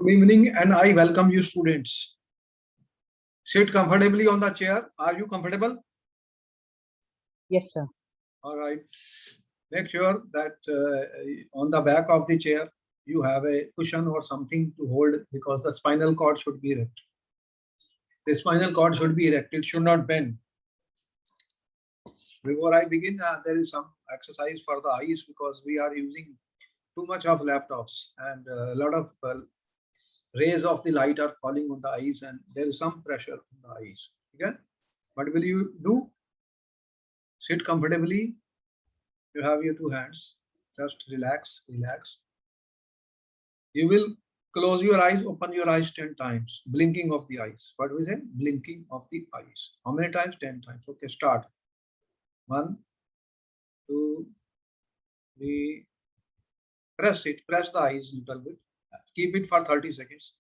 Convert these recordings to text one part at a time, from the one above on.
Good evening, and I welcome you, students. Sit comfortably on the chair. Are you comfortable? Yes, sir. All right. Make sure that on the back of the chair you have a cushion or something to hold, because the spinal cord should be erect. The spinal cord should be erect. It should not bend. Before I begin, there is some exercise for the eyes, because we are using too much of laptops, and a lot of rays of the light are falling on the eyes, and there is some pressure on the eyes. Okay? What will you do? Sit comfortably. You have your two hands. Just relax, relax. You will close your eyes, open your eyes 10 times. Blinking of the eyes. What we say? Blinking of the eyes. How many times? 10 times. Okay, start. 1, 2, 3. Press it. Press the eyes a little bit. Keep it for 30 seconds.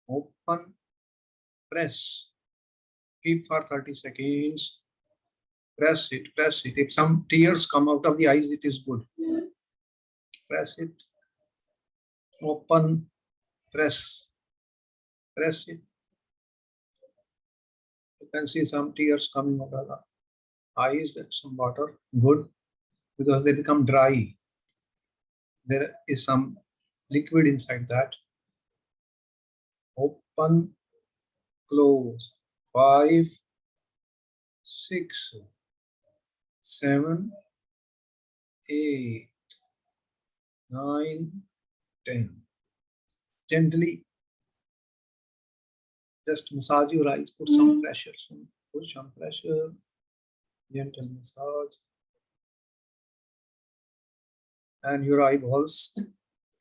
Open. Press. Keep for 30 seconds. Press it. Press it. If some tears come out of the eyes, it is good. Press it. Open. Press. Press it. You can see some tears coming out of the eyes. That's some water. Good. Because they become dry. There is some liquid inside that. Open. Close. 5, 6, 7, 8, 9, 10. Gently just massage your eyes. Put some pressure. Put some pressure. Gentle massage. And your eyeballs.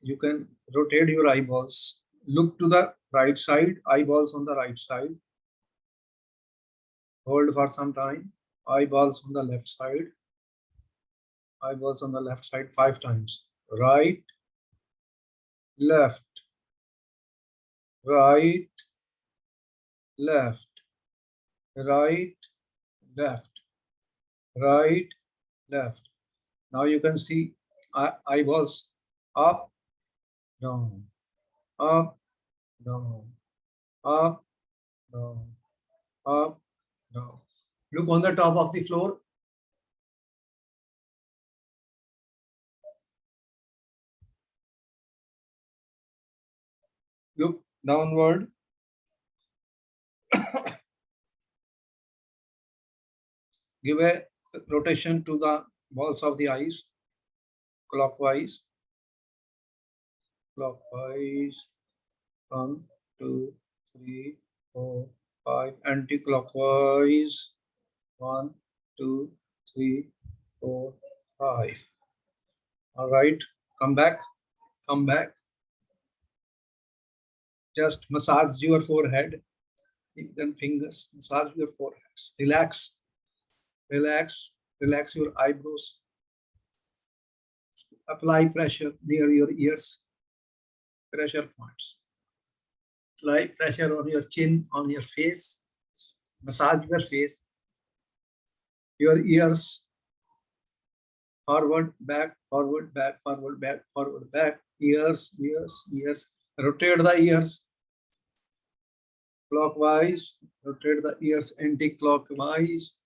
You can rotate your eyeballs. Look to the right side. Eyeballs on the right side. Hold for some time. Eyeballs on the left side. Eyeballs on the left side 5 times. Right, left, right, left, right, left, right, left. Now you can see eyeballs up, down, up, down, up, down, up, down. Look on the top of the floor. Look downward. Give a rotation to the balls of the eyes, clockwise, clockwise, 1, 2, 3, 4, 5, anti-clockwise, 1, 2, 3, 4, 5. All right, come back, come back. Just massage your forehead. Then fingers, massage your forehead. Relax, relax, relax your eyebrows. Apply pressure near your ears. Pressure points. Apply pressure on your chin, on your face. Massage your face. Your ears. Forward, back, forward, back, forward, back, forward, back. Ears, ears, ears. Rotate the ears. Clockwise. Rotate the ears anti-clockwise.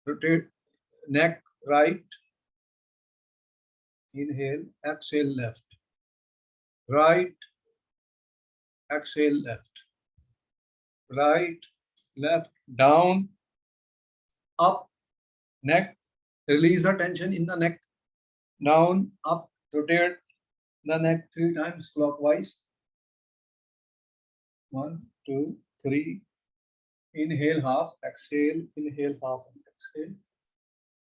Rotate neck right. Inhale, exhale left. Right, exhale left. Right, left, down, up, neck. Release the tension in the neck. Down, up, rotate the neck 3 times clockwise. 1, 2, 3. Inhale half, exhale, inhale half, exhale.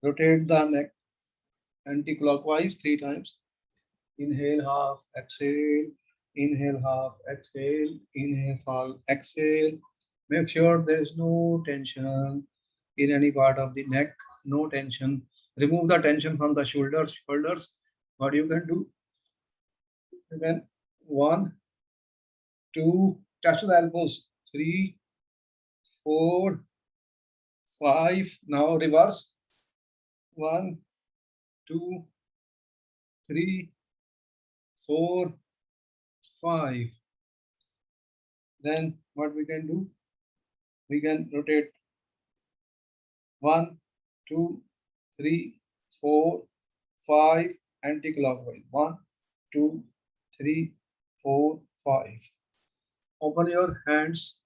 Rotate the neck anti-clockwise 3 times. Inhale half, exhale, inhale half, exhale, inhale half, exhale. Make sure there is no tension in any part of the neck, no tension. Remove the tension from the shoulders. What you can do? You can 1, 2, touch the elbows. 3, 4, 5. Now reverse. 1, 2, 3, 4, 5. Then what we can do? We can rotate 1, 2, 3, 4, 5 anti-clockwise. 1, 2, 3, 4, 5. Open your hands,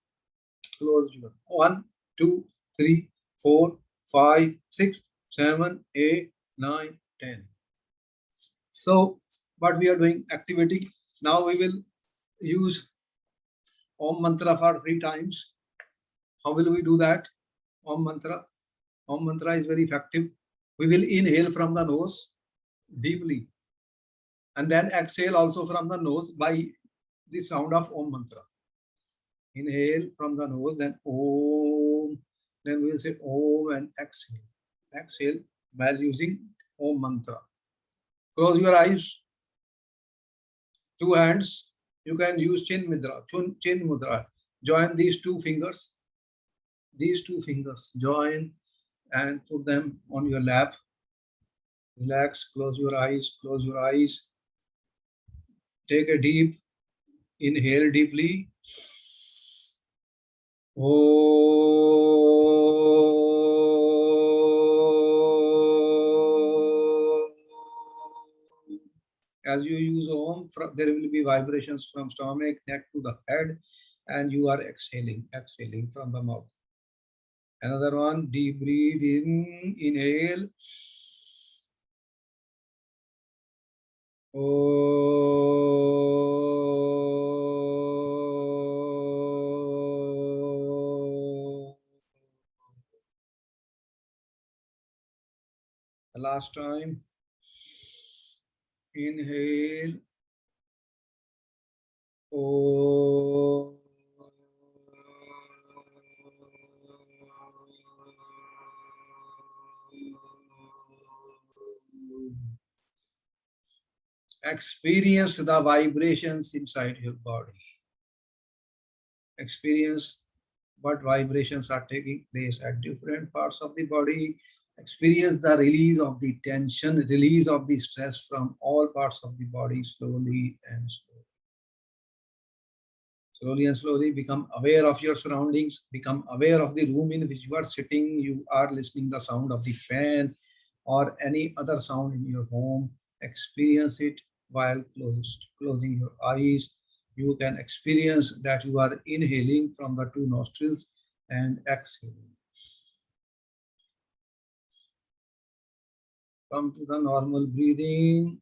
close your 1, 2, 3, 4, 5, 6, 7, 8, 9, 10. So what we are doing activity. Now we will use Om mantra for 3 times. How will we do that? Om mantra. Om mantra is very effective. We will inhale from the nose deeply and then exhale also from the nose by the sound of Om mantra. Inhale from the nose, then Om, then we will say Om and exhale. Exhale while using Om mantra. Close your eyes. 2 hands. You can use chin mudra. Chin mudra. Join these 2 fingers. These 2 fingers. Join and put them on your lap. Relax. Close your eyes. Close your eyes. Take a deep inhale deeply. As you use Om, there will be vibrations from stomach, neck to the head, and you are exhaling from the mouth. Another one, deep breathe in, inhale. Last time, inhale. Experience the vibrations inside your body. Experience what vibrations are taking place at different parts of the body. Experience the release of the tension, release of the stress from all parts of the body slowly and slowly. Slowly and slowly become aware of your surroundings, become aware of the room in which you are sitting. You are listening the sound of the fan or any other sound in your home. Experience it while closing your eyes. You can experience that you are inhaling from the 2 nostrils and exhaling. Come to the normal breathing.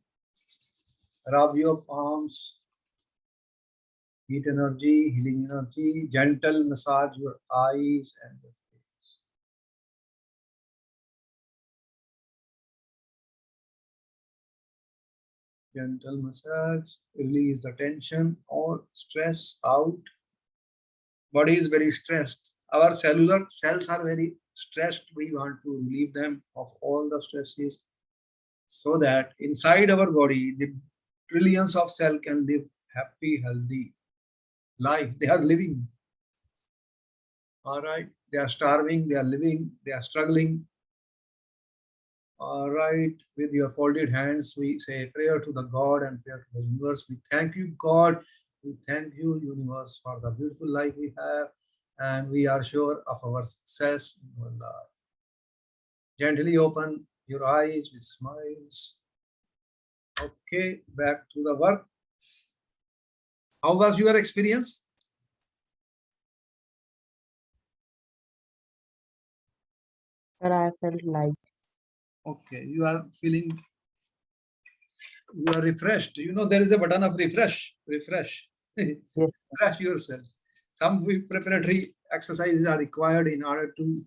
Rub your palms. Heat energy, healing energy, gentle massage your eyes and your face. Gentle massage, release the tension or stress out. Body is very stressed. Our cellular cells are very stressed. We want to relieve them of all the stresses so that inside our body, the trillions of cells can live happy, healthy life. They are living. All right. They are starving, they are living, they are struggling. All right. With your folded hands, we say prayer to the God and prayer to the universe. We thank you, God. We thank you, universe, for the beautiful life we have. And we are sure of our success in our life. Gently open your eyes with smiles. Okay, back to the work. How was your experience? Sir, I felt light. Okay, you are feeling, you are refreshed. You know, there is a button of refresh. Yes, sir. Refresh yourself. Some preparatory exercises are required in order to,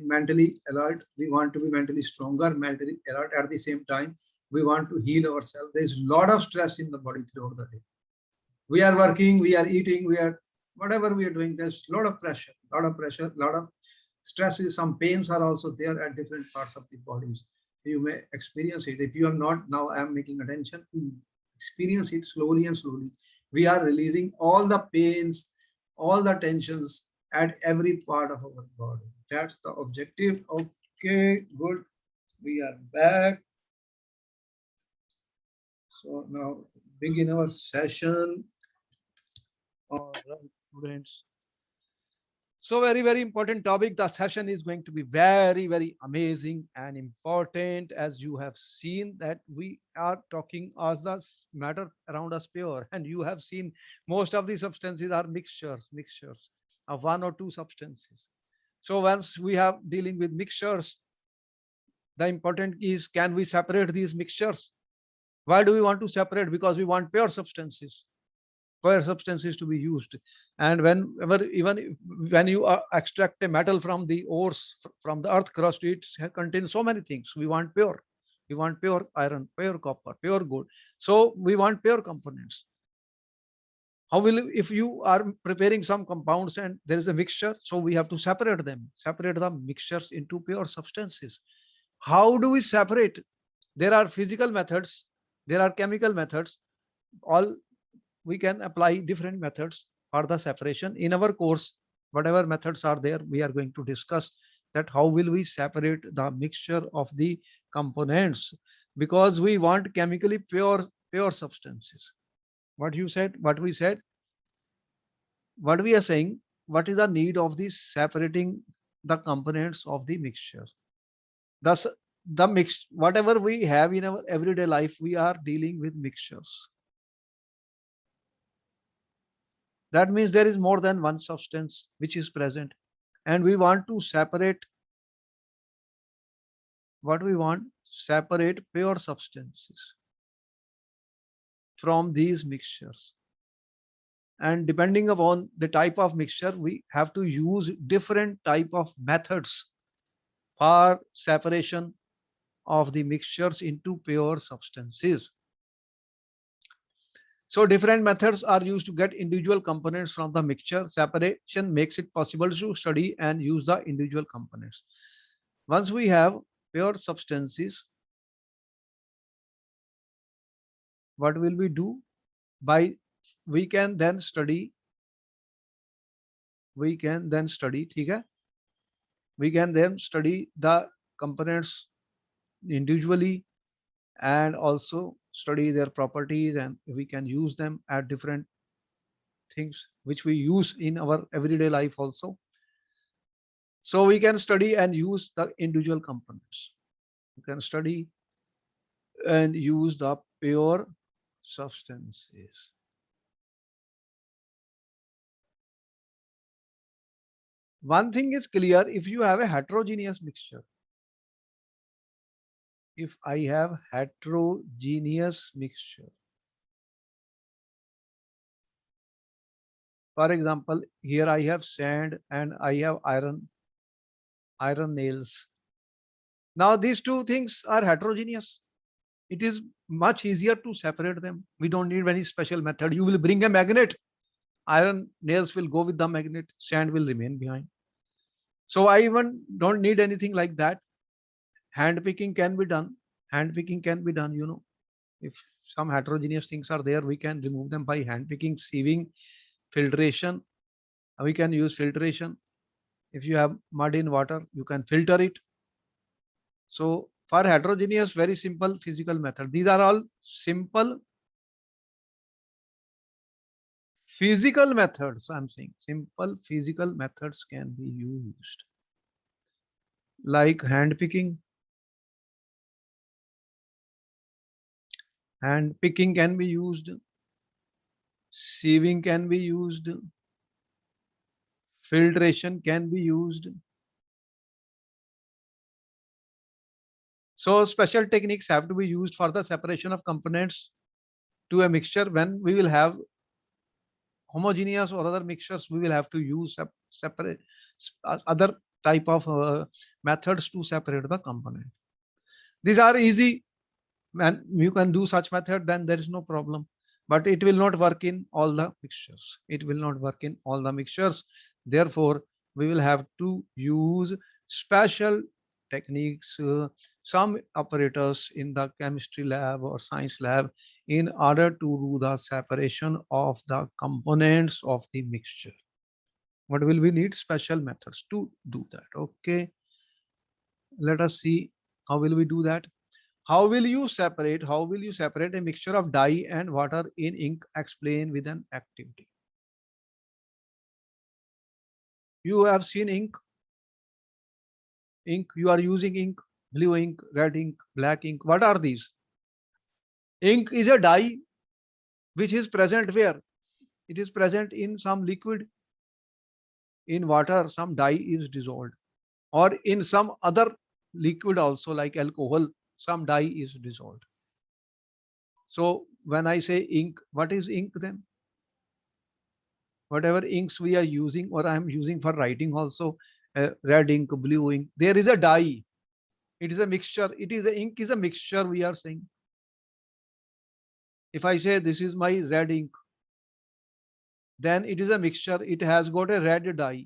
mentally alert. We want to be mentally stronger, mentally alert at the same time. We want to heal ourselves. There's a lot of stress in the body throughout the day. We are working, we are eating, we are, whatever we are doing, there's a lot of pressure, lot of stresses. Some pains are also there at different parts of the bodies. You may experience it. If you are not, now I am making attention to experience it slowly and slowly. We are releasing all the pains, all the tensions at every part of our body. That's the objective. Okay, good. We are back. So now begin our session. All right, students. So very, very important topic. The session is going to be very, very amazing and important, as you have seen that we are talking as the matter around us pure. And you have seen most of the substances are mixtures of one or two substances. So once we have dealing with mixtures, the important is, can we separate these mixtures? Why do we want to separate? Because we want pure substances to be used. And whenever, when you extract a metal from the ores, from the earth crust, it contains so many things. We want pure iron, pure copper, pure gold. So we want pure components. How will, if you are preparing some compounds and there is a mixture, so we have to separate the mixtures into pure substances. How do we separate? There are physical methods, there are chemical methods. All, we can apply different methods for the separation. In our course, whatever methods are there, we are going to discuss that how will we separate the mixture of the components, because we want chemically pure substances. What you said, what we said, what we are saying, what is the need of this separating the components of the mixture? Thus, the mix, whatever we have in our everyday life, we are dealing with mixtures. That means there is more than one substance which is present, and we want to separate. What we want, separate pure substances from these mixtures. And depending upon the type of mixture, we have to use different type of methods for separation of the mixtures into pure substances. So different methods are used to get individual components from the mixture. Separation makes it possible to study and use the individual components. Once we have pure substances, what will we do? By, we can then study, ठीक है? We can then study the components individually and also study their properties, and we can use them at different things which we use in our everyday life also. So we can study and use the individual components. You can study and use the pure substances. One thing is clear, if you have a heterogeneous mixture, if I have heterogeneous mixture, for example, here I have sand and I have iron nails. Now these two things are heterogeneous. It is much easier to separate them. We don't need any special method. You will bring a magnet, iron nails will go with the magnet, sand will remain behind. So I even don't need anything like that. Hand picking can be done. You know, if some heterogeneous things are there, we can remove them by hand picking, sieving, filtration. We can use filtration. If you have mud in water, you can filter it. So for heterogeneous, very simple physical method. These are all simple physical methods. I'm saying simple physical methods can be used, like hand picking. Hand picking can be used. Sieving can be used. Filtration can be used. So special techniques have to be used for the separation of components to a mixture. When we will have homogeneous or other mixtures, we will have to use separate other type of methods to separate the component. These are easy, and you can do such method, then there is no problem. But it will not work in all the mixtures. It will not work in all the mixtures. Therefore, we will have to use special techniques, some operators in the chemistry lab or science lab, in order to do the separation of the components of the mixture. What will we need? Special methods to do that. Okay. Let us see how will we do that. How will you separate a mixture of dye and water in ink? Explain with an activity. You have seen ink. You are using ink, blue ink, red ink, black ink. What are these? Ink is a dye which is present where? It is present in some liquid. In water, some dye is dissolved, or in some other liquid also, like alcohol, some dye is dissolved. So when I say ink, what is ink then? Whatever inks we are using, or I am using for writing also, red ink, blue ink, there is a dye. It is a mixture. It is the ink is a mixture, we are saying. If I say this is my red ink, then it is a mixture. It has got a red dye.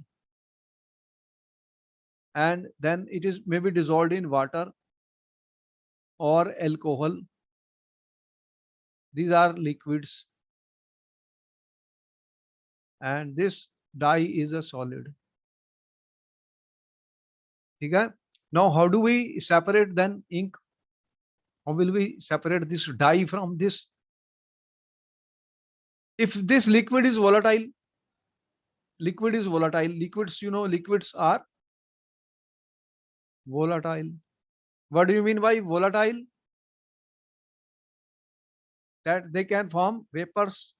And then it is maybe dissolved in water or alcohol. These are liquids. And this dye is a solid. Okay? Now, how do we separate then ink? How will we separate this dye from this? If this liquid is volatile, liquids, liquids are volatile. What do you mean by volatile? That they can form vapors.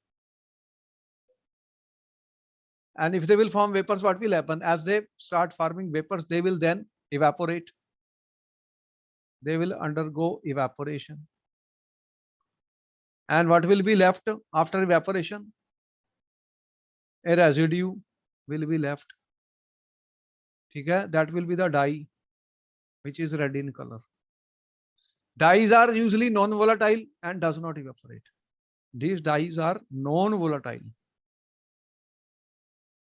And if they will form vapors, what will happen? As they start forming vapors, they will then evaporate. They will undergo evaporation. And what will be left after evaporation? A residue will be left. Okay? That will be the dye, which is red in color. Dyes are usually non-volatile and does not evaporate. These dyes are non-volatile.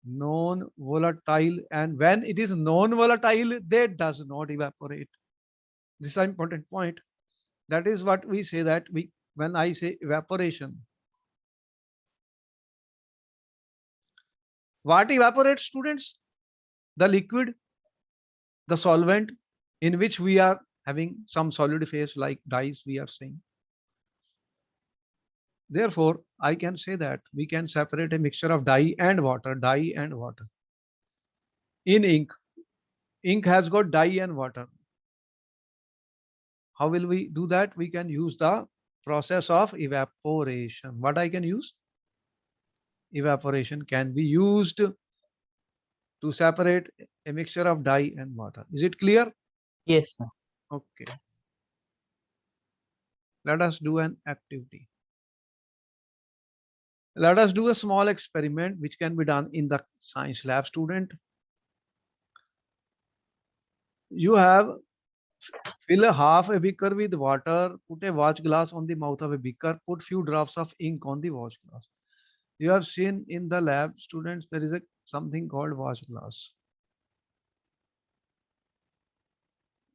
Non-volatile, and when it is non-volatile, they does not evaporate. This is an important point. That is what we say that when I say evaporation. What evaporates, students? The liquid, the solvent in which we are having some solid phase like dyes we are saying. Therefore, I can say that we can separate a mixture of dye and water, In ink, ink has got dye and water. How will we do that? We can use the process of evaporation. What I can use? Evaporation can be used to separate a mixture of dye and water. Is it clear? Yes, sir. Okay. Let us do an activity. Let us do a small experiment which can be done in the science lab, student. You have fill a half a beaker with water, put a watch glass on the mouth of a beaker, put few drops of ink on the watch glass. You have seen in the lab, students, there is something called watch glass.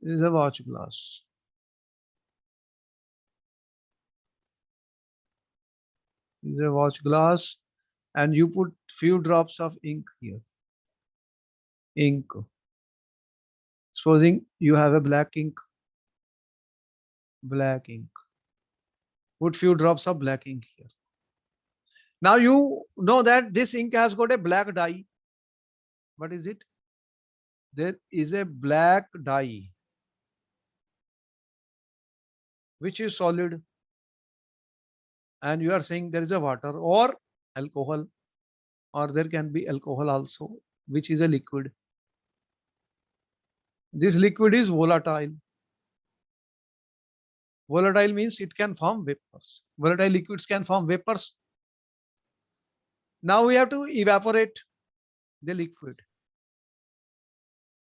This is a watch glass. This is a watch glass, and you put few drops of ink here. Ink. Supposing you have a black ink. Put few drops of black ink here. Now you know that this ink has got a black dye. What is it? There is a black dye which is solid, and you are saying there is a water or alcohol, or there can be alcohol also, which is a liquid. This liquid is volatile. Volatile means it can form vapors. Volatile liquids can form vapors. Now we have to evaporate the liquid.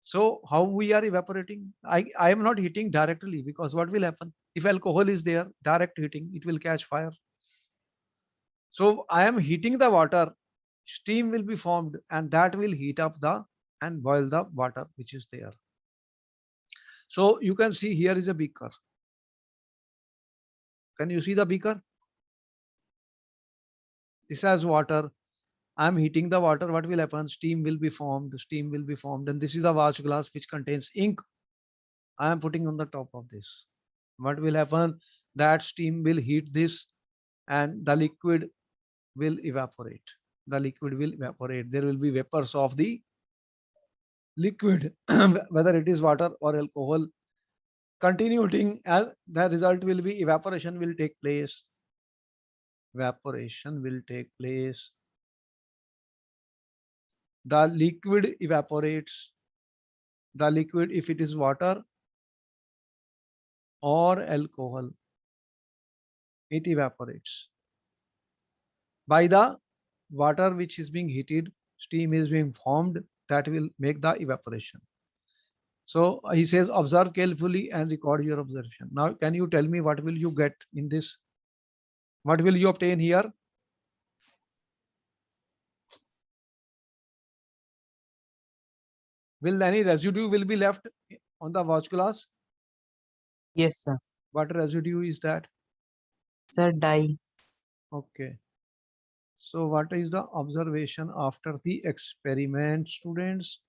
So how we are evaporating? I am not heating directly, because what will happen? If alcohol is there, direct heating, it will catch fire. So I am heating the water, steam will be formed, and that will heat up and boil the water which is there. So you can see here is a beaker. Can you see the beaker? This has water. I'm heating the water. What will happen? Steam will be formed. And this is a watch glass which contains ink. I am putting on the top of this. what will happen? That steam will heat this and the liquid will evaporate. The liquid will evaporate. There will be vapors of the liquid, whether it is water or alcohol. Continuing as the result will be evaporation will take place. Evaporation will take place. The liquid evaporates. The liquid, if it is water or alcohol, it evaporates. By the water which is being heated, steam is being formed that will make the evaporation. So he says, observe carefully and record your observation. Now, can you tell me what will you get in this? What will you obtain here? Will any residue will be left on the watch glass? Yes, sir. What residue is that? Sir, dye. Okay. So what is the observation after the experiment, students?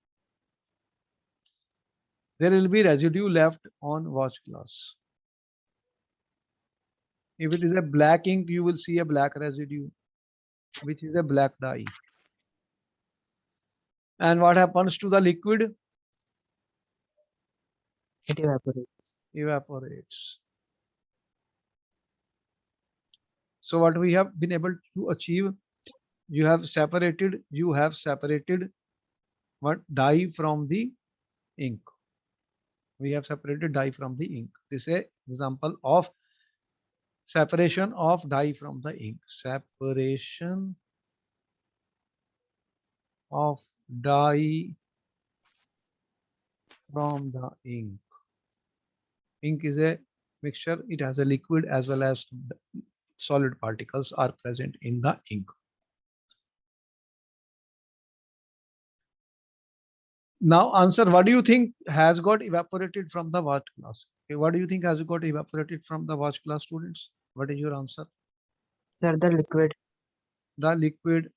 There will be residue left on watch glass. If it is a black ink, you will see a black residue, which is a black dye. And what happens to the liquid? It evaporates. Evaporates. So what we have been able to achieve, you have separated what dye from the ink. We have separated dye from the ink. This is an example of separation of dye from the ink. Separation of dye from the ink. Ink is a mixture. It has a liquid as well as solid particles are present in the ink. Now answer, what do you think has got evaporated from the watch glass? Okay, what do you think has got evaporated from the watch glass, students? What is your answer? Sir, the liquid. The liquid,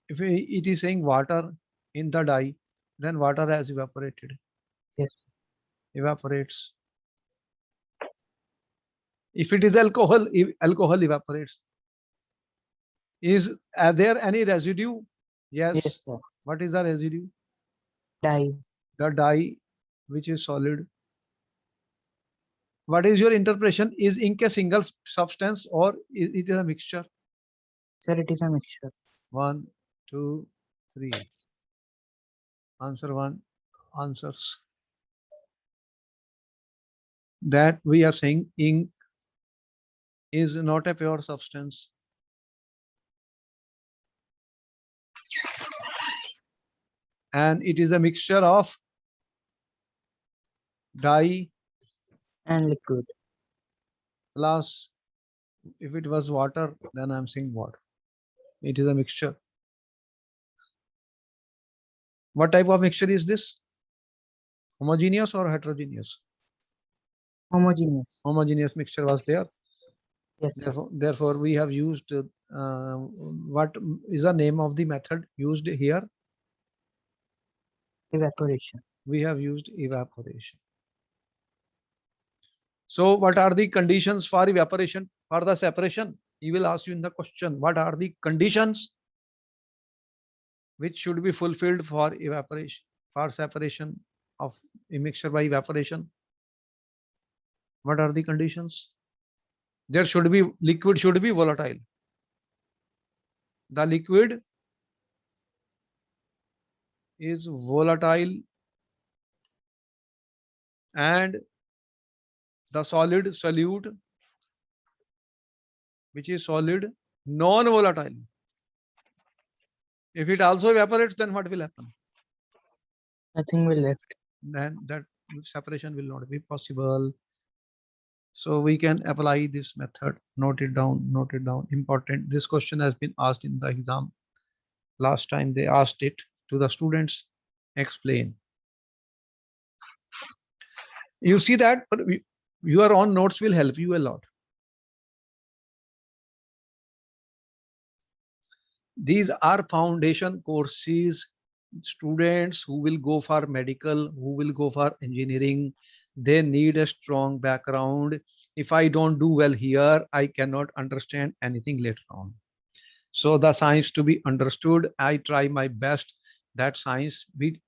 if it is saying water in the dye, then water has evaporated, Yes. evaporates. If it is alcohol, alcohol evaporates. Is there any residue? Yes. Yes, sir. What is the residue? Dye. The dye, which is solid. What is your interpretation? Is ink a single substance or it is a mixture? Sir, it is a mixture. 1, 2, 3. Answer 1. Answers. That we are saying ink is not a pure substance. And it is a mixture of dye And liquid. plus, if it was water, then I'm saying water. It is a mixture. What type of mixture is this? Homogeneous or heterogeneous? Homogeneous. Homogeneous mixture was there. Yes, sir. Therefore, we have used what is the name of the method used here? Evaporation. We have used evaporation. So what are the conditions for evaporation, for the separation? He will ask you in the question, what are the conditions which should be fulfilled for evaporation, for separation of a mixture by evaporation? What are the conditions? There should be, liquid should be volatile. The liquid is volatile and the solid solute, which is solid, non-volatile. If it also evaporates, then what will happen? Nothing will left. Then that separation will not be possible. So we can apply this method. Note it down, note it down. Important. This question has been asked in the exam. Last time they asked it to the students. Explain. You see that your own notes will help you a lot. These are foundation courses. Students who will go for medical, who will go for engineering, They need a strong background. If I don't do well here, I cannot understand anything later on. So the science to be understood, I try my best that science be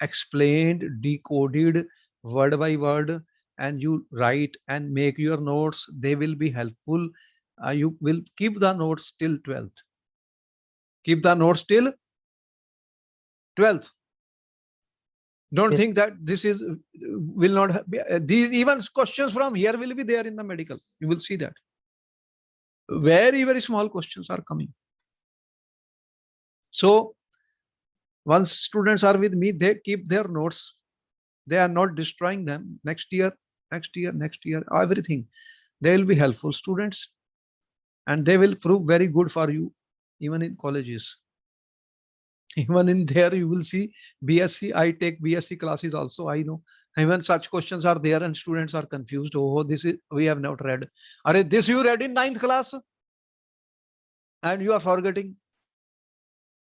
explained, decoded word by word, and you write and make your notes. They will be helpful. You will keep the notes till 12th. Keep the notes till 12th. Don't Yes. think that this is will not be, these even questions from here will be there in the medical. You will see that very small questions are coming. So once students are with me, they keep their notes. They are not destroying them. Next year, everything. They will be helpful students, and they will prove very good for you even in colleges. Even in there you will see BSc. I take BSc classes also. I know even such questions are there and students are confused. Oh, this is we have not read. Are this you read in 9th class and you are forgetting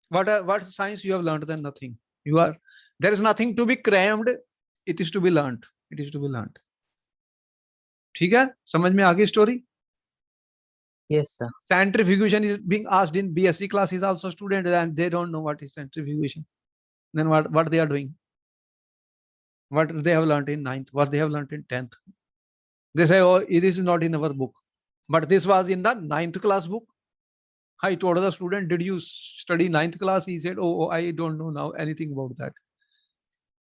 what science you have learned? Then nothing. You are there is nothing to be crammed. It is to be learned. It is to be learned. ठीक है? समझ में आ गई story? Yes, sir. Centrifugation is being asked in BSc classes also students and they don't know what is centrifugation. Then what they are doing? What they have learned in 9th, what they have learned in 10th. They say, oh, this is not in our book. But this was in the 9th class book. I told the student, did you study 9th class? He said, oh, I don't know now anything about that.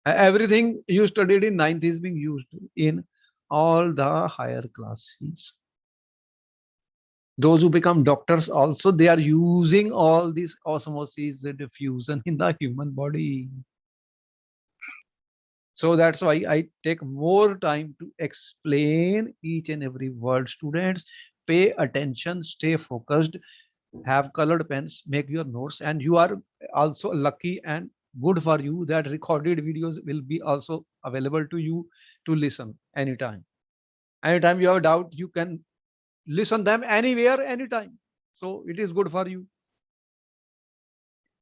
Everything you studied in 9th is being used in all the higher classes. Those who become doctors also, they are using all this osmosis and diffusion in the human body. So that's why I take more time to explain each and every word. Students, pay attention, stay focused, have colored pens, make your notes, and you are also lucky and good for you that recorded videos will be also available to you to listen anytime. Anytime you have a doubt, you can listen them anywhere, anytime. So it is good for you.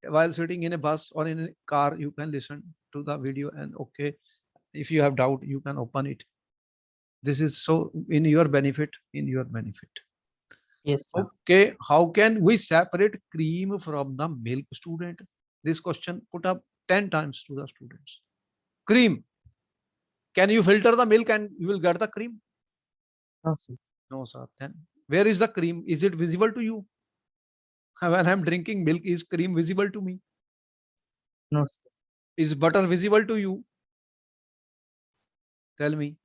While sitting in a bus or in a car, you can listen to the video and okay, if you have doubt, you can open it. This is so in your benefit, Yes, sir. Okay, how can we separate cream from the milk, student? This question put up 10 times to the students. Cream. Can you filter the milk and you will get the cream? No, sir. No, sir. Then where is the cream? Is it visible to you? When I'm drinking milk, is cream visible to me? No, sir. Is butter visible to you? Tell me.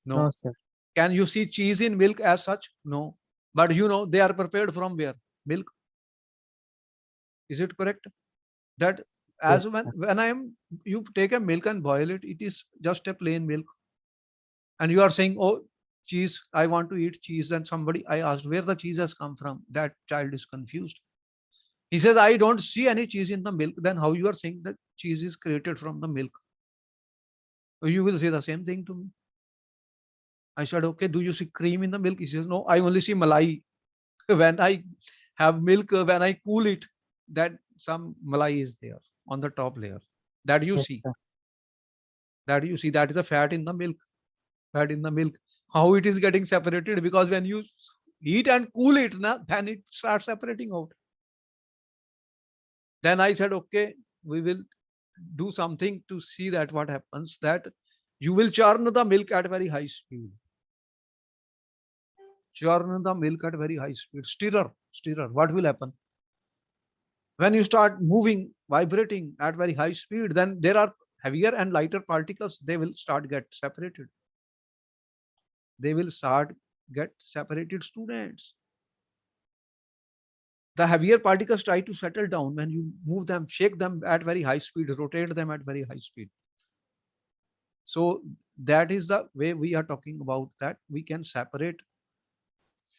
No. No, sir. Can you see cheese in milk as such? No. But you know, they are prepared from where? Milk. Is it correct? That as Yes, sir. when you take a milk and boil it, it is just a plain milk. And you are saying, oh, cheese, I want to eat cheese. And somebody, I asked where the cheese has come from. That child is confused. He says, I don't see any cheese in the milk. Then how you are saying that cheese is created from the milk? You will say the same thing to me. I said, okay, do you see cream in the milk? He says, no, I only see malai. When I have milk, when I cool it, that some malai is there on the top layer. That you Yes, see. sir. That you see. That is the fat in the milk. Fat in the milk. How it is getting separated? Because when you heat and cool it, then it starts separating out. Then I said, okay, we will do something to see that what happens, that you will churn the milk at very high speed. Churn the milk at very high speed. Stirrer. What will happen? When you start moving, vibrating at very high speed, then there are heavier and lighter particles. They will start get separated. Students. The heavier particles try to settle down when you move them, shake them at very high speed, rotate them at very high speed. So that is the way we are talking about, that we can separate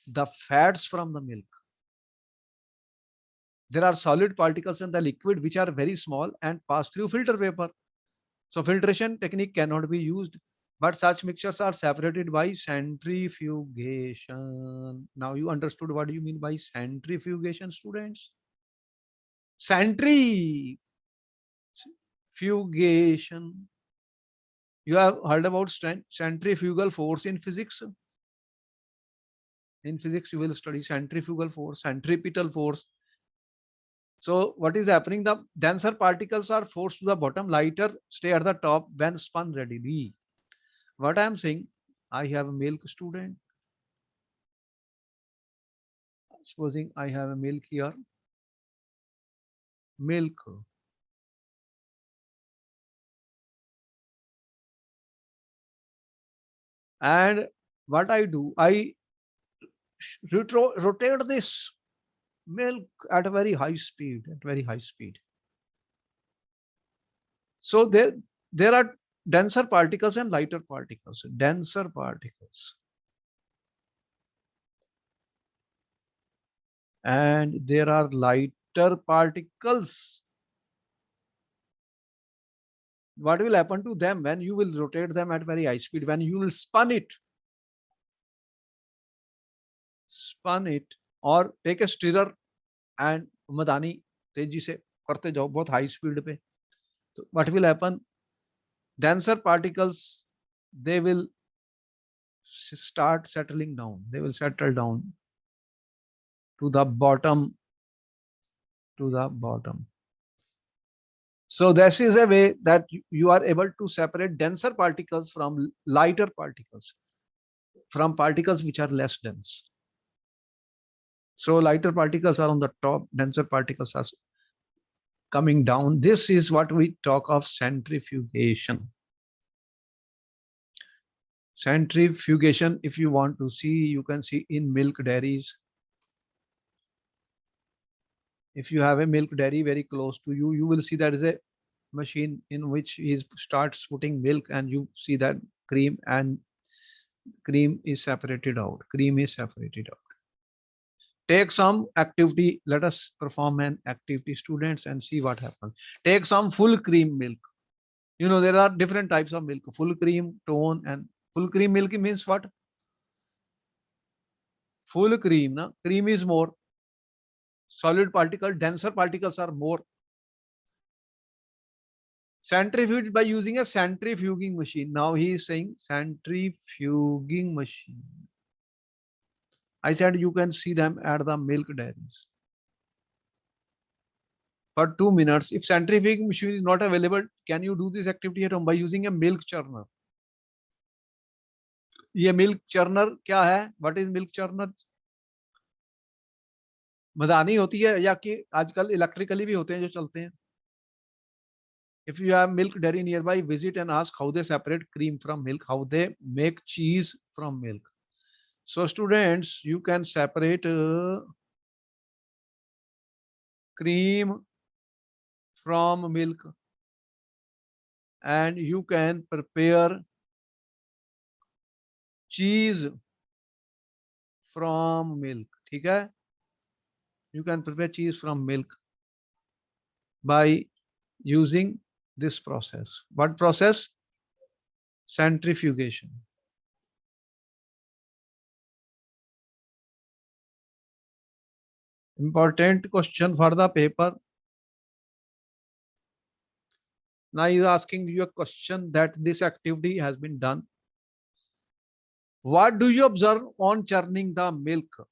the fats from the milk. There are solid particles in the liquid which are very small and pass through filter paper. So filtration technique cannot be used, but such mixtures are separated by centrifugation. Now you understood what do you mean by centrifugation, students? Centrifugation. You have heard about centrifugal force in physics. In physics, you will study centrifugal force, centripetal force. So what is happening? The denser particles are forced to the bottom, lighter stay at the top when spun readily. What I am saying, I have a milk student. Supposing I have a milk here. Milk. And what I do, I rotate this milk at a very high speed, So there are denser particles and lighter particles. Denser particles. And there are lighter particles. What will happen to them when you will rotate them at very high speed? When you will spun it or take a stirrer and मदानी तेजी से करते जाओ बहुत high speed पे, तो what will happen? Denser particles, they will start settling down. They will settle down to the bottom. So this is a way that you are able to separate denser particles from lighter particles, from particles which are less dense. So lighter particles are on the top, denser particles are coming down. This is what we talk of centrifugation. Centrifugation, if you want to see, you can see in milk dairies. If you have a milk dairy very close to you, you will see that is a machine in which he starts putting milk, and you see that cream is separated out. Take some activity. Let us perform an activity, students, and see what happens. Take some full cream milk. You know, there are different types of milk: full cream, tone, and full cream milk means what? Full cream, na? Cream is more solid particle, denser particles are more. Centrifuged by using a centrifuging machine. Now he is saying centrifuging machine. I said you can see them at the milk dairies. For 2 minutes, if centrifuging machine is not available, can you do this activity at home by using a milk churner? ये milk churner क्या है? What is milk churner? मदानी होती है या कि आजकल electrically भी होते हैं जो चलते हैं. If you have milk dairy nearby, visit and ask how they separate cream from milk, how they make cheese from milk. So students, you can separate cream from milk, and you can prepare cheese from milk. ठीक है? You can prepare cheese from milk by using this process. What process? Centrifugation. Important question for the paper. Now he is asking you a question that this activity has been done. What do you observe on churning the milk?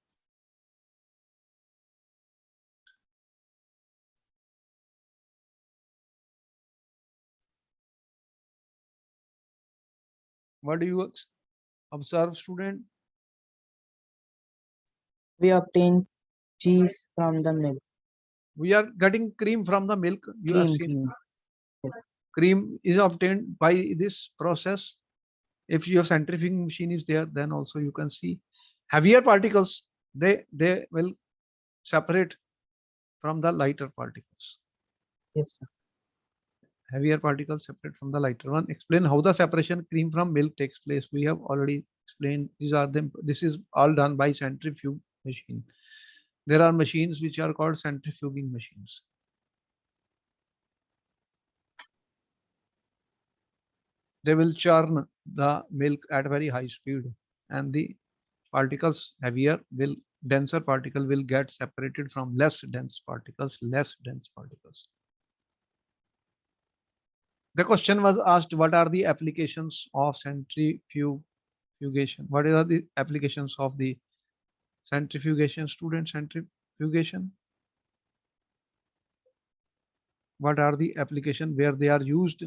What do you observe, student? We obtain cheese from the milk. We are getting cream from the milk. You have seen cream is obtained by this process. If your centrifuging machine is there, then also you can see heavier particles. They will separate from the lighter particles. Yes, sir. Heavier particles separate from the lighter one. Explain how the separation cream from milk takes place. We have already explained. These are them. This is all done by centrifuge machine. There are machines which are called centrifuging machines. They will churn the milk at very high speed, and the particles denser particle will get separated from less dense particles. The question was asked, what are the applications of centrifugation? What are the applications of the centrifugation, student centrifugation? What are the application where they are used?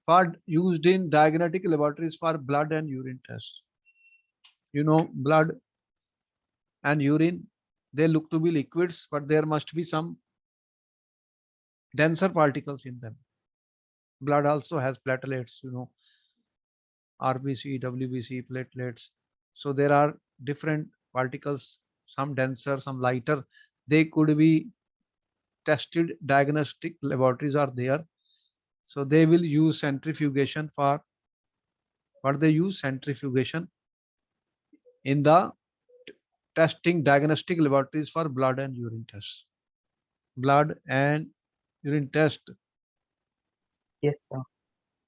For used in diagnostic laboratories for blood and urine tests. You know, blood and urine, they look to be liquids, but there must be some denser particles in them. Blood also has platelets, you know, RBC, WBC, platelets. So there are different particles, some denser, some lighter. They could be tested. Diagnostic laboratories are there. So they will use centrifugation for what they use centrifugation in the testing diagnostic laboratories for blood and urine tests. Blood and urine test. Yes, sir.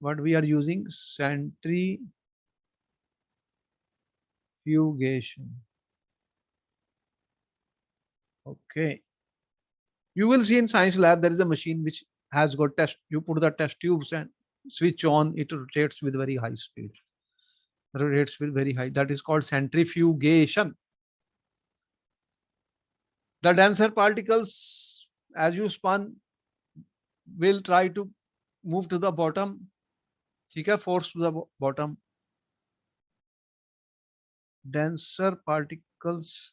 What we are using centrifugation. Okay. You will see in science lab there is a machine which has got test. You put the test tubes and switch on, it rotates with very high speed. Rotates with very high. That is called centrifugation. The denser particles, as you spun, will try to move to the bottom. Force to the bottom. Denser particles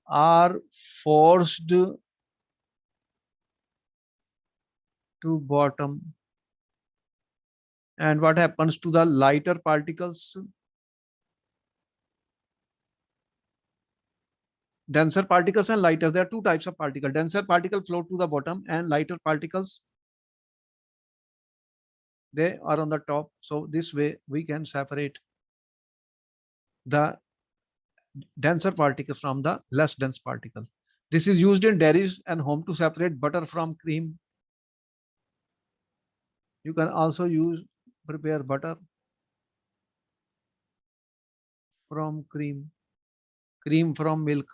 are forced to bottom. And what happens to the lighter particles? Denser particles and lighter. There are two types of particle. Denser particle float to the bottom, and lighter particles, they are on the top. So this way we can separate the denser particle from the less dense particle. This is used in dairies and home to separate butter from cream. You can also prepare butter from cream, cream from milk,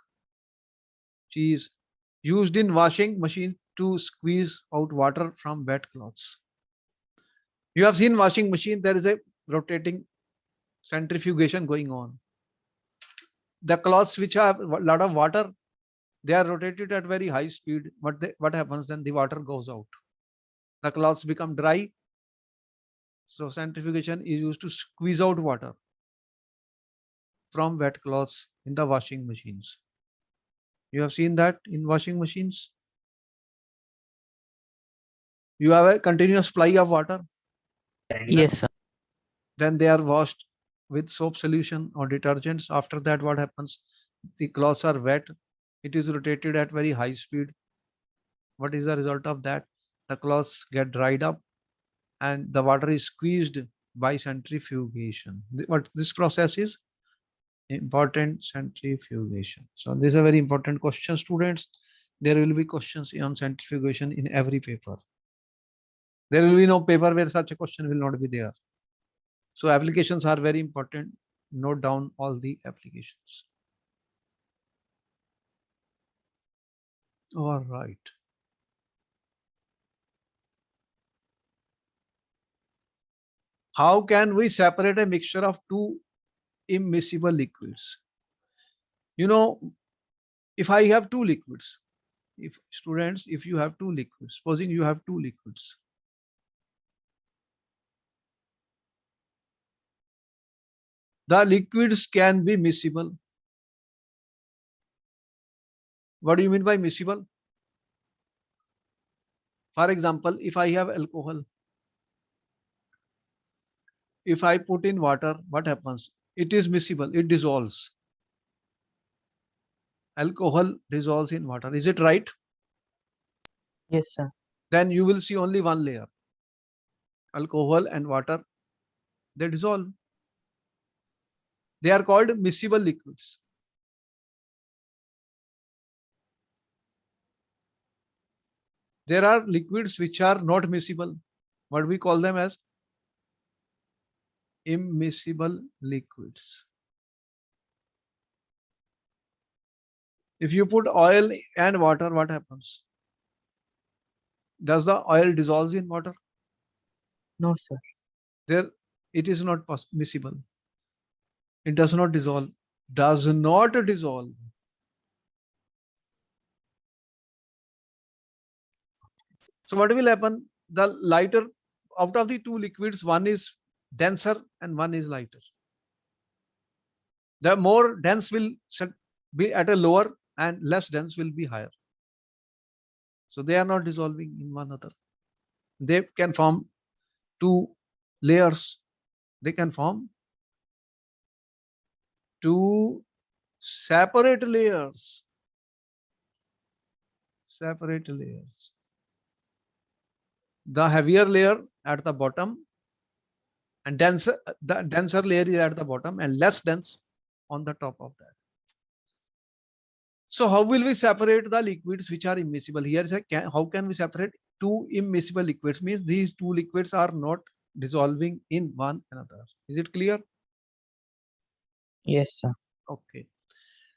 cheese. Used in washing machine to squeeze out water from wet clothes. You have seen washing machine, there is a rotating centrifugation going on. The cloths which have a lot of water, they are rotated at very high speed. What happens then? The water goes out. The cloths become dry. So centrifugation is used to squeeze out water from wet cloths in the washing machines. You have seen that in washing machines. You have a continuous supply of water. Yes, sir. Then they are washed with soap solution or detergents. After that, what happens? The cloths are wet. It is rotated at very high speed. What is the result of that? The cloths get dried up and the water is squeezed by centrifugation. What this process is? Important centrifugation. So this is a very important question, students. There will be questions on centrifugation in every paper. There will be no paper where such a question will not be there. So applications are very important. Note down all the applications. All right. How can we separate a mixture of two immiscible liquids? You know, if I have two liquids, if students, if you have two liquids, supposing you have two liquids, the liquids can be miscible. What do you mean by miscible? For example, if I have alcohol, if I put in water, what happens? It is miscible, it dissolves. Alcohol dissolves in water. Is it right? Yes, sir. Then you will see only one layer. Alcohol and water, they dissolve. They are called miscible liquids. There are liquids which are not miscible. What we call them as immiscible liquids. If you put oil and water, what happens? Does the oil dissolve in water? No, sir. There, it is not miscible. It does not dissolve. Does not dissolve. So what will happen? The lighter, out of the two liquids, one is denser and one is lighter. The more dense will be at a lower and less dense will be higher. So they are not dissolving in one another. They can form two layers. They can form two separate layers. Separate layers. The heavier layer at the bottom and the denser layer is at the bottom and less dense on the top of that. So how will we separate the liquids which are immiscible? Here is how can we separate two immiscible liquids? Means these two liquids are not dissolving in one another. Is it clear? Yes, sir. Okay.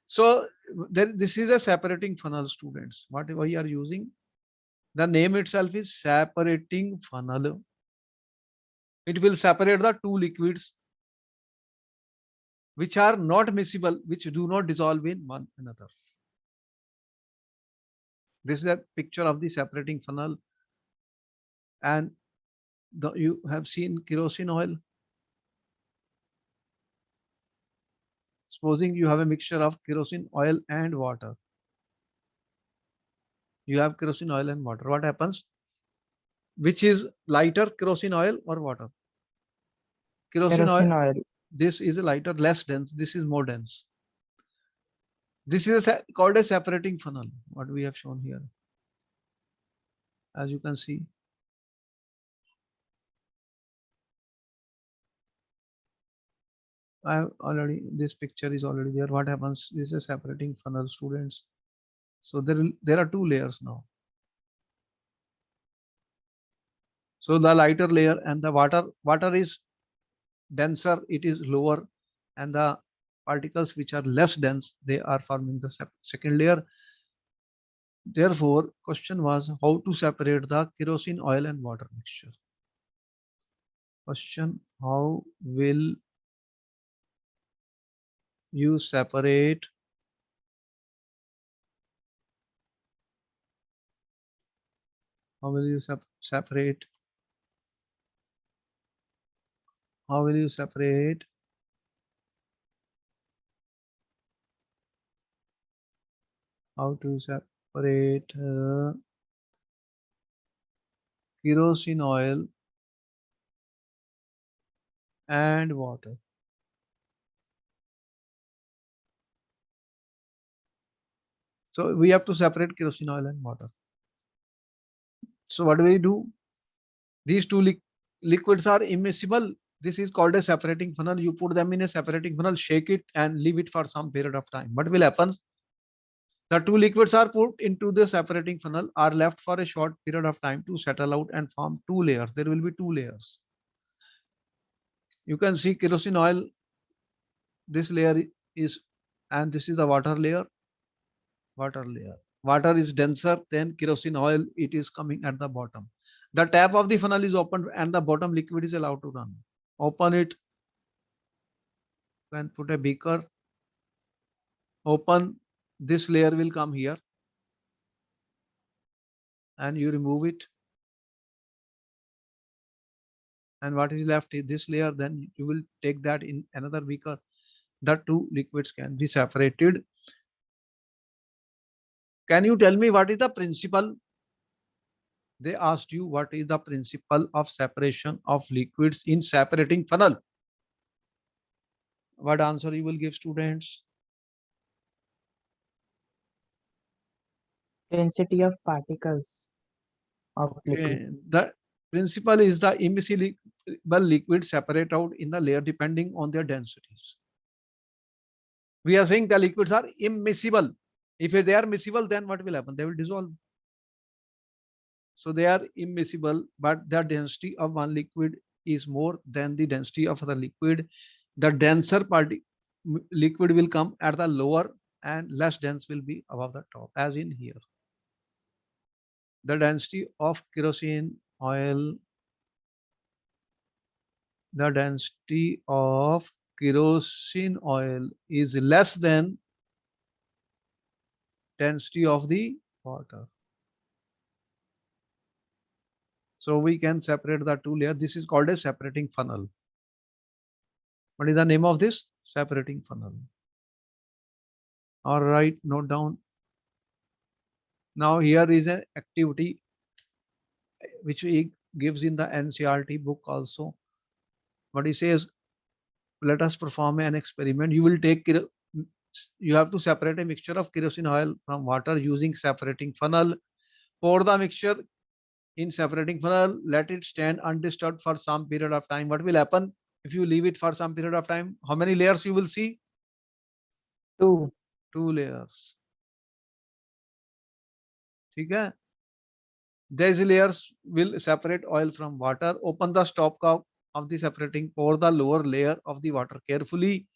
So then this is a separating funnel, students. What we are using? The name itself is separating funnel. It will separate the two liquids which are not miscible, which do not dissolve in one another. This is a picture of the separating funnel. And you have seen kerosene oil. Supposing you have a mixture of kerosene oil and water. You have kerosene oil and water. What happens? Which is lighter, kerosene oil or water? Kerosene oil. This is lighter, less dense. This is more dense. This is called a separating funnel. What we have shown here. As you can see. I have already, this picture is already there. What happens? This is a separating funnel, students. So there are two layers now. So the lighter layer and the water is denser, it is lower, and the particles which are less dense, they are forming the second layer. Therefore, question was how to separate the kerosene oil and water mixture. Question: how will you separate how will you separate how will you separate how to separate kerosene oil and water? So we have to separate kerosene oil and water. So what do we do? These two liquids are immiscible. This is called a separating funnel. You put them in a separating funnel, shake it and leave it for some period of time. What will happen? The two liquids are put into the separating funnel, are left for a short period of time to settle out and form two layers. There will be two layers. You can see kerosene oil, this layer is, and this is the water layer. Water layer. Water is denser than kerosene oil. It is coming at the bottom. The tap of the funnel is opened and the bottom liquid is allowed to run. Open it. Then put a beaker. Open. This layer will come here. And you remove it. And what is left is this layer. Then you will take that in another beaker. The two liquids can be separated. Can you tell me what is the principle? They asked you what is the principle of separation of liquids in separating funnel. What answer you will give, students? Density of particles of liquid. Okay. The principle is the immiscible liquids separate out in the layer depending on their densities. We are saying the liquids are immiscible. If they are miscible, then what will happen? They will dissolve. So they are immiscible, but the density of one liquid is more than the density of the liquid. The denser liquid will come at the lower and less dense will be above the top, as in here. The density of kerosene oil, the density of kerosene oil is less than density of the water. So we can separate the two layers. This is called a separating funnel. What is the name of this? Separating funnel. All right, note down. Now here is an activity which he gives in the NCERT book also. What he says, let us perform an experiment. You will take, you have to separate a mixture of kerosene oil from water using separating funnel. Pour the mixture in separating funnel, let it stand undisturbed for some period of time. What will happen if you leave it for some period of time? How many layers you will see? 2. 2 layers. Okay. These layers will separate oil from water. Open the stopcock of the separating, pour the lower layer of the water carefully.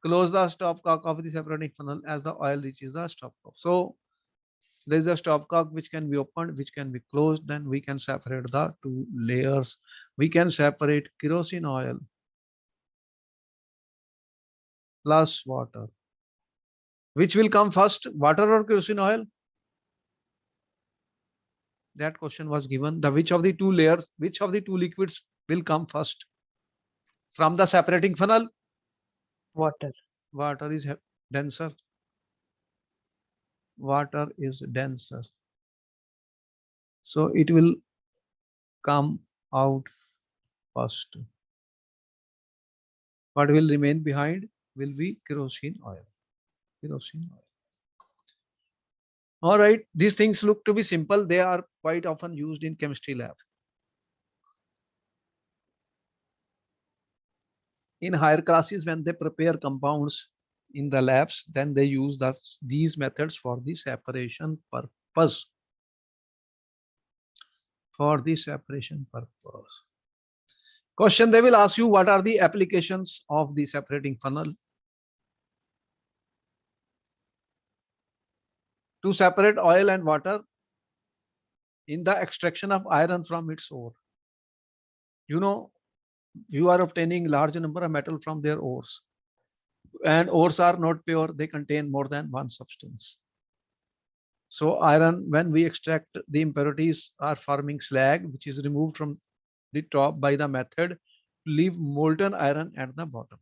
Close the stopcock of the separating funnel as the oil reaches the stopcock. So there is a stopcock which can be opened, which can be closed. Then we can separate the 2 layers. We can separate kerosene oil plus water. Which will come first, water or kerosene oil? That question was given. The which of the 2 layers, which of the 2 liquids will come first from the separating funnel? Water. Water is denser. Water is denser. So it will come out first. What will remain behind will be kerosene oil. Kerosene oil. All right, these things look to be simple. They are quite often used in chemistry lab. In higher classes, when they prepare compounds in the labs, then they use these methods for the separation purpose. For the separation purpose. Question, they will ask you, what are the applications of the separating funnel? To separate oil and water in the extraction of iron from its ore. You know, you are obtaining large number of metal from their ores. And ores are not pure, they contain more than one substance. So iron, when we extract the impurities, are forming slag, which is removed from the top by the method to leave molten iron at the bottom.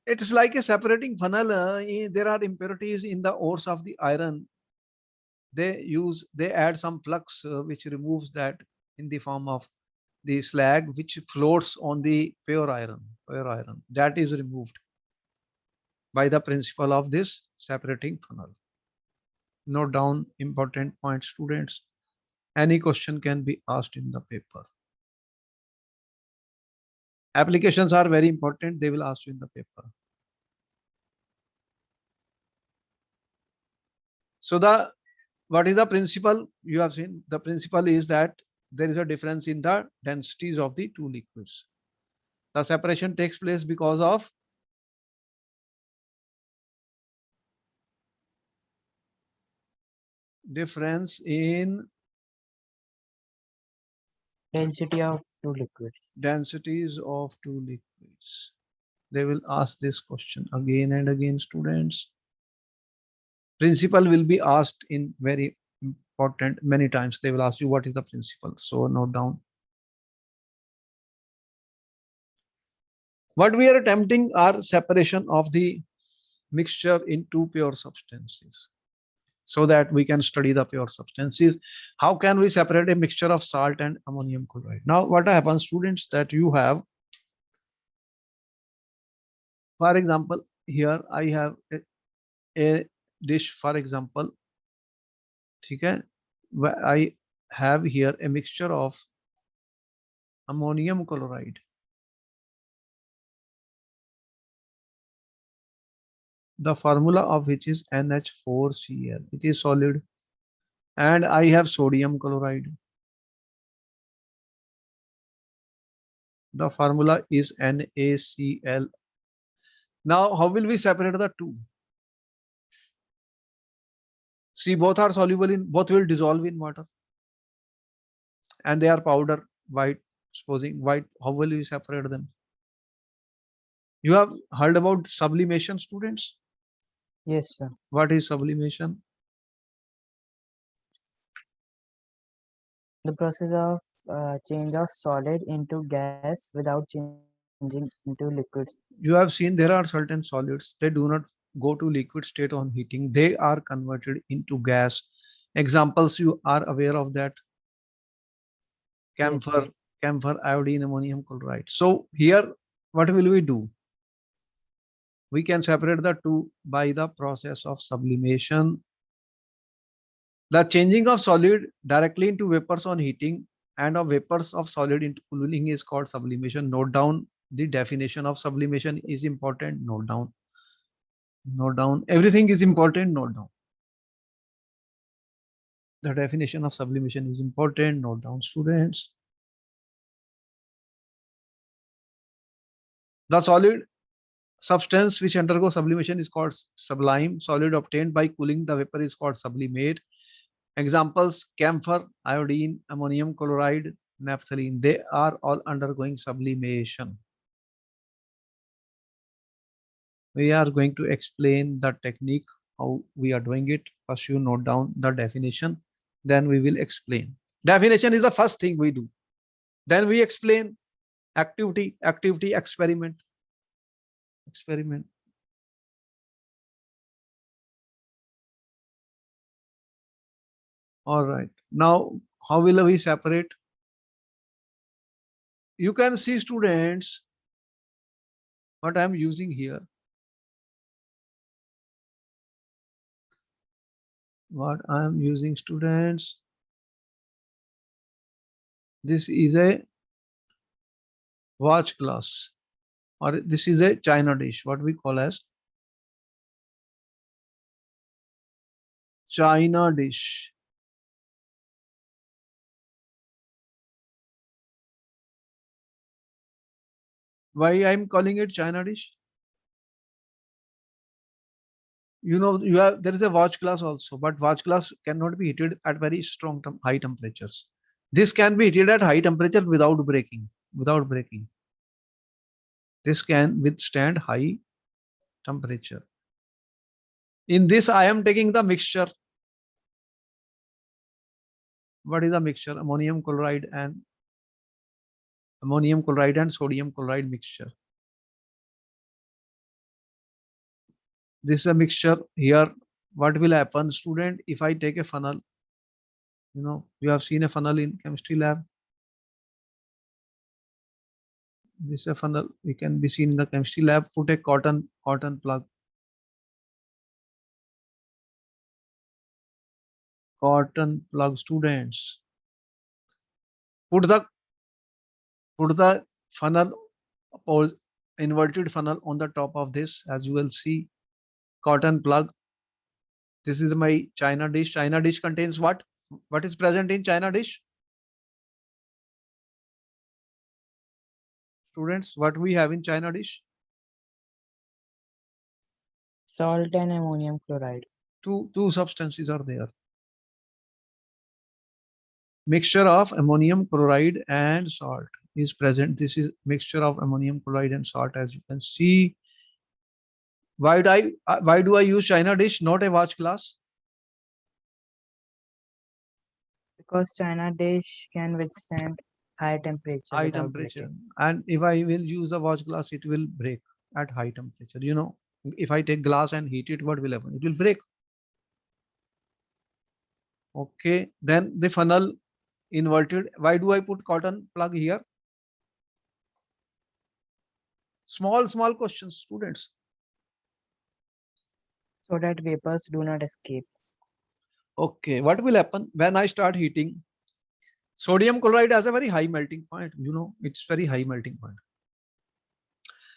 It is like a separating funnel. There are impurities in the ores of the iron. They add some flux which removes that in the form of the slag which floats on the pure iron. That is removed by the principle of this separating funnel. Note down important points, students. Any question can be asked in the paper. Applications are very important. They will ask you in the paper. So what is the principle? You have seen the principle is that there is a difference in the densities of the 2 liquids. The separation takes place because of difference in Density of 2 liquids. densities of 2 liquids. They will ask this question again and again, students. Principle will be asked in very important many times. They will ask you what is the principle. So note down. What we are attempting are separation of the mixture into pure substances, so that we can study the pure substances. How can we separate a mixture of salt and ammonium chloride? Now, what happens, students, that you have, for example, here I have a dish, for example, okay, where I have here a mixture of ammonium chloride. The formula of which is NH4Cl. It is solid. And I have sodium chloride. The formula is NaCl. Now, how will we separate the two? See, both are soluble in, both will dissolve in water. And they are powder white, supposing white. How will we separate them? You have heard about sublimation, students? Yes, sir. What is sublimation? The process of change of solid into gas without changing into liquids. You have seen there are certain solids, they do not go to liquid state on heating, they are converted into gas. Examples you are aware of that: Yes, camphor, sir. camphor, iodine, ammonium chloride. So here, what will we do? We can separate the two by the process of sublimation. The changing of solid directly into vapors on heating and of vapors of solid into cooling is called sublimation. Note down the definition of sublimation is important. Note down. Note down. Everything is important. Note down. The definition of sublimation is important. Note down, students. The solid substance which undergo sublimation is called sublime. Solid obtained by cooling the vapor is called sublimate. Examples: camphor, iodine, ammonium chloride, naphthalene. They are all undergoing sublimation. We are going to explain the technique, how we are doing it. First, you note down the definition, then we will explain. Definition is the first thing we do. Then we explain activity, experiment, experiment. All right. Now, how will we separate? You can see, students, what I am using here. What I am using, students. This is a watch glass, or this is a china dish, what we call as china dish. Why I'm calling it china dish? You know, you have, there is a watch glass also, but watch glass cannot be heated at very strong high temperatures. This can be heated at high temperature without breaking. Without breaking. This can withstand high temperature. In this, I am taking the mixture. What is the mixture? Ammonium chloride and sodium chloride mixture. This is a mixture. Here, what will happen, student, if I take a funnel? You know, you have seen a funnel in chemistry lab. This is a funnel, we can be seen in the chemistry lab. Put a cotton plug. Cotton plug, students. Put the funnel, or inverted funnel, on the top of this, as you will see. Cotton plug. This is my china dish. China dish contains what? What is present in china dish? Students, what we have in china dish? Salt and ammonium chloride. Two substances are there. Mixture of ammonium chloride and salt is present. This is mixture of ammonium chloride and salt, as you can see. Why do I use china dish, not a watch glass? Because china dish can withstand high temperature High without temperature. breaking. And if I will use a watch glass, it will break at high temperature. You know, if I take glass and heat it, what will happen? It will break. Okay. Then the funnel inverted. Why do I put cotton plug here? Small questions, students. So that vapors do not escape. Okay. What will happen when I start heating? Sodium chloride has a very high melting point. You know, it's very high melting point.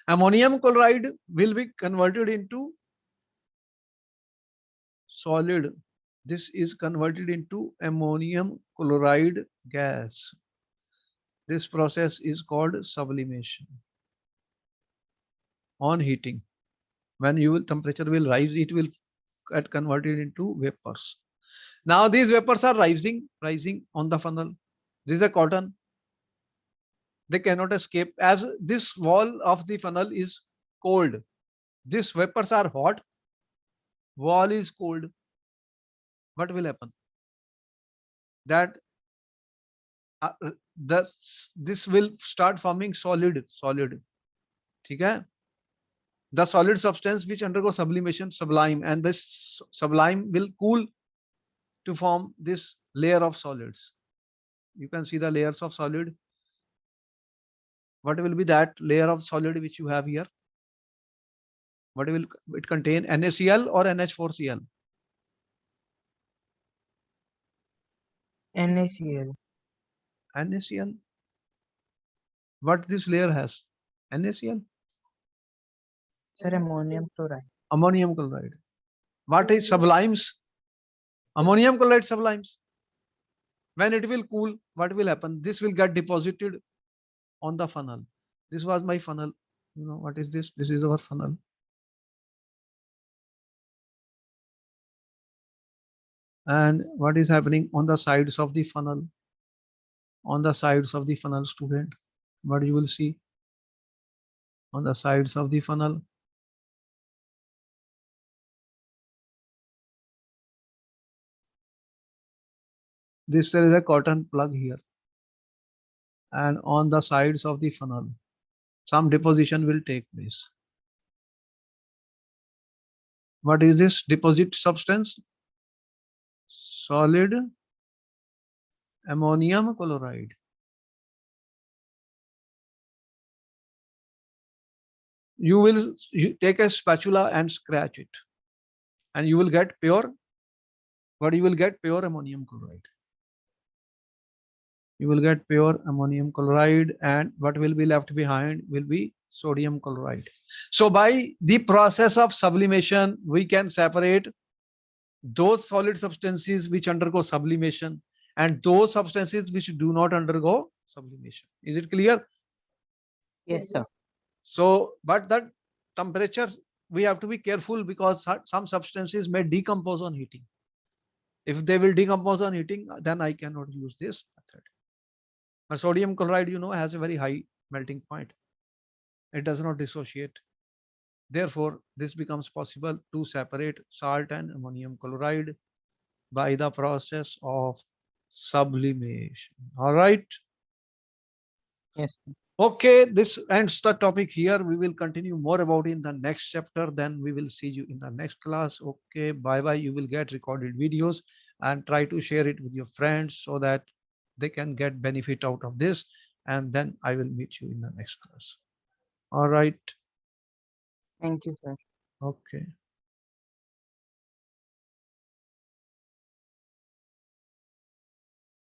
Ammonium chloride will be converted into solid. This is converted into ammonium chloride gas. This process is called sublimation on heating. When temperature will rise, it will get converted into vapors. Now these vapors are rising on the funnel. This is a cotton. They cannot escape as this wall of the funnel is cold. These vapors are hot. Wall is cold. What will happen? That this will start forming solid. Okay? The solid substance which undergo sublimation, sublime, and this sublime will cool to form this layer of solids. You can see the layers of solid. What will be that layer of solid which you have here? What will it contain? NaCl or NH4Cl? NaCl. NaCl. What this layer has? NaCl. Sir, ammonium chloride. Ammonium chloride. What is sublimes? Ammonium chloride sublimes. When it will cool, what will happen? This will get deposited on the funnel. This was my funnel. You know what is this? This is our funnel. And what is happening on the sides of the funnel? On the sides of the funnel, student, what you will see on the sides of the funnel? This there is a cotton plug here. And on the sides of the funnel, some deposition will take place. What is this deposit substance? Solid ammonium chloride. You will take a spatula and scratch it, and you will get pure. What you will get? Pure ammonium chloride. You will get pure ammonium chloride, and what will be left behind will be sodium chloride. So by the process of sublimation, we can separate those solid substances which undergo sublimation and those substances which do not undergo sublimation. Is it clear? Yes, sir. So, but that temperature, we have to be careful because some substances may decompose on heating. If they will decompose on heating, then I cannot use this method. But sodium chloride, you know, has a very high melting point. It does not dissociate. Therefore, this becomes possible to separate salt and ammonium chloride by the process of sublimation. All right. Yes, sir. Okay, this ends the topic here. We will continue more about in the next chapter. Then we will see you in the next class. Okay, bye-bye. You will get recorded videos and try to share it with your friends so that they can get benefit out of this. And then I will meet you in the next class. All right. Thank you, sir. Okay.